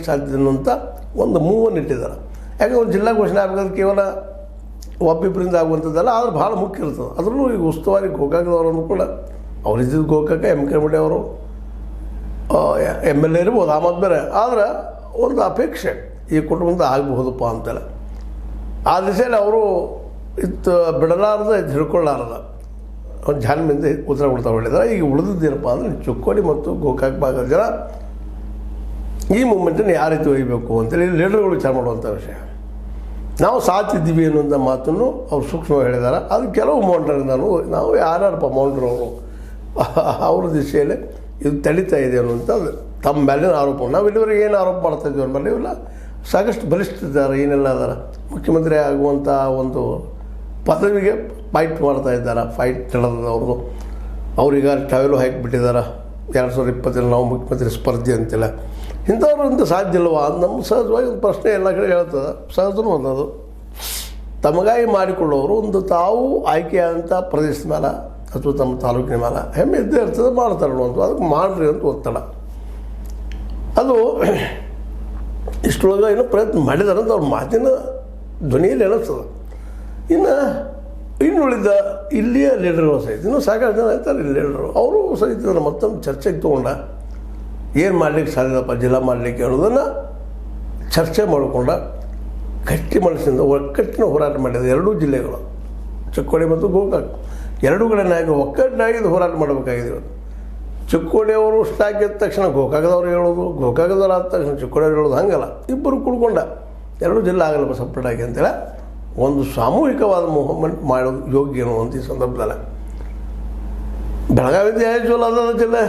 ಸಾಧ್ಯ ಅನ್ನುವಂಥ ಒಂದು ಮೂವನ್ನು ಇಟ್ಟಿದ್ದಾರೆ. ಯಾಕಂದ್ರೆ ಒಂದು ಜಿಲ್ಲಾ ಘೋಷಣೆ ಆಗಬೇಕಾದ್ರೆ ಕೇವಲ ಒಬ್ಬಿಬ್ಬರಿಂದ ಆಗುವಂಥದ್ದಲ್ಲ, ಆದ್ರೆ ಭಾಳ ಮುಖ್ಯ ಇರ್ತದೆ. ಅದರಲ್ಲೂ ಈಗ ಉಸ್ತುವಾರಿ ಗೋಕಾಕದವರನ್ನು ಕೂಡ ಅವರಿದ್ದಿದ್ದು ಗೋಕಾಕ MK ಮಠ ಅವರು MLA ಇರ್ಬೋದು, ಆಮದು ಬೇರೆ. ಆದ್ರೆ ಒಂದು ಅಪೇಕ್ಷೆ ಈ ಕುಟುಂಬದ ಆಗಬಹುದಪ್ಪ ಅಂತೆಲ್ಲ ಆ ದಿಸೆಯಲ್ಲಿ ಅವರು ಇತ್ತು ಬಿಡಲಾರ್ದ ಇದು ಹಿಡ್ಕೊಳ್ಳಾರ್ದ ಒಂದು ಜಾನ್ಮಿಂದ ಉತ್ತರ ಕೊಡ್ತಾ ಹೊಳಿದ್ದಾರೆ. ಈಗ ಉಳಿದಿದ್ದೇನಪ್ಪ ಅಂದರೆ ಚಿಕ್ಕೋಡಿ ಮತ್ತು ಗೋಕಾಕ್ ಭಾಗದ ಜನ ಈ ಮೂಮೆಂಟನ್ನು ಯಾವ ರೀತಿ ಒಯ್ಯಬೇಕು ಅಂತೇಳಿ ಲೀಡರ್ಗಳು ವಿಚಾರ ಮಾಡುವಂಥ ವಿಷಯ. ನಾವು ಸಾಥಿದ್ದೀವಿ ಅನ್ನುವಂಥ ಮಾತನ್ನು ಅವ್ರು ಸೂಕ್ಷ್ಮವಾಗಿ ಹೇಳಿದ್ದಾರೆ. ಅದು ಕೆಲವು ಮೌಂಡ್ರಿಂದಲೂ ನಾವು ಯಾರ್ಯಾರಪ್ಪ ಮೌಂಡ್ರು ಅವರು ಅವ್ರ ದಿಶೆಯಲ್ಲಿ ಇದು ತಡೀತಾ ಇದೆ ಅನ್ನುವಂಥದ್ದು ತಮ್ಮ ಮೇಲಿನ ಆರೋಪ. ನಾವು ಇಲ್ಲಿವರೆಗೆ ಏನು ಆರೋಪ ಮಾಡ್ತಾ ಇದ್ದೀವಿ ಅಂದ್ಮೇಲೆ ಇವೆಲ್ಲ ಸಾಕಷ್ಟು ಬಲಿಷ್ಠಿದ್ದಾರೆ, ಏನೆಲ್ಲ ಅದಾರ. ಮುಖ್ಯಮಂತ್ರಿ ಆಗುವಂಥ ಒಂದು ಪದವಿಗೆ ಫೈಟ್ ಮಾಡ್ತಾ ಇದ್ದಾರೆ, ಫೈಟ್ ನಡೆದವ್ರದ್ದು. ಅವ್ರೀಗ ಟವೆಲು ಹಾಕಿಬಿಟ್ಟಿದ್ದಾರೆ 2020 ನಾವು ಮುಖ್ಯಮಂತ್ರಿ ಸ್ಪರ್ಧೆ ಅಂತಿಲ್ಲ. ಇಂಥವ್ರಿಂದ ಸಾಧ್ಯ ಇಲ್ವಾ ಅಂತ ನಮ್ಮ ಸಹಜವಾಗಿ ಒಂದು ಪ್ರಶ್ನೆ ಎಲ್ಲ ಕಡೆ ಹೇಳ್ತದೆ. ಸಹಜನೂ ಅನ್ನೋದು ತಮಗಾಗಿ ಮಾಡಿಕೊಳ್ಳೋರು ಒಂದು ತಾವು ಆಯ್ಕೆಯಾದಂಥ ಪ್ರದೇಶದ ಮೇಲೆ ಅಥವಾ ತಮ್ಮ ತಾಲೂಕಿನ ಮೇಲೆ ಹೆಮ್ಮೆ ಇದ್ದೇ ಇರ್ತದೆ, ಮಾಡ್ತಾರೆ ಅನ್ನುವಂಥ ಅದಕ್ಕೆ ಮಾಡಿರಿ ಅಂತ ಒತ್ತಡ. ಅದು ಇಷ್ಟೊಳಗೆ ಏನೋ ಪ್ರಯತ್ನ ಮಾಡಿದಾರೆ ಅಂತ ಅವ್ರ ಮಾತಿನ ಧ್ವನಿಯಲ್ಲಿ ಅನ್ನಿಸ್ತದೆ. ಇನ್ನುಳಿದ ಇಲ್ಲಿಯ ಲೀಡರ್ಗಳು ಸಹಿತ ಇನ್ನೂ ಸಾಕಷ್ಟು ಜನ ಇರ್ತಾರೆ ಲೀಡರು, ಅವರು ಸಹಿತ ಮತ್ತೊಂದು ಚರ್ಚೆಗೆ ತೊಗೊಂಡ ಏನು ಮಾಡಲಿಕ್ಕೆ ಸಾಧ್ಯದಪ್ಪ ಜಿಲ್ಲಾ ಮಾಡಲಿಕ್ಕೆ ಅನ್ನೋದನ್ನು ಚರ್ಚೆ ಮಾಡಿಕೊಂಡ ಗಟ್ಟಿ ಮನಸ್ಸಿಂದ ಒಕ್ಕಟ್ಟಿನ ಹೋರಾಟ ಮಾಡಿದ ಎರಡೂ ಜಿಲ್ಲೆಗಳು ಚಿಕ್ಕೋಡಿ ಮತ್ತು ಗೋಕಾಕ್ ಎರಡೂ ಕಡೆ ನಾಯಕ ಒಕ್ಕಟ್ಟಾಗಿದ್ದು ಹೋರಾಟ ಮಾಡಬೇಕಾಗಿದೆ. ಚಿಕ್ಕೋಡಿಯವರು ಸ್ಟಾಕಿದ ತಕ್ಷಣ ಗೋಕಾಕದವ್ರು ಹೇಳೋದು, ಗೋಕಾಕದವ್ರು ಆದ ತಕ್ಷಣ ಚಿಕ್ಕೋಡಿಯವ್ರು ಹೇಳೋದು ಹಂಗಲ್ಲ. ಇಬ್ಬರು ಕುಡ್ಕೊಂಡ ಎರಡೂ ಜಿಲ್ಲೆ ಆಗಲ್ಲಪ್ಪ ಸಪ್ರೇಟಾಗಿ ಅಂತೇಳಿ ಒಂದು ಸಾಮೂಹಿಕವಾದ ಮೂವ್ಮೆಂಟ್ ಮಾಡೋದು ಯೋಗ್ಯ ಅನ್ನುವಂಥ ಈ ಸಂದರ್ಭದಲ್ಲಿ ಬೆಳಗಾವಿ ಜೋಲ ಅದ ಜಿಲ್ಲೆ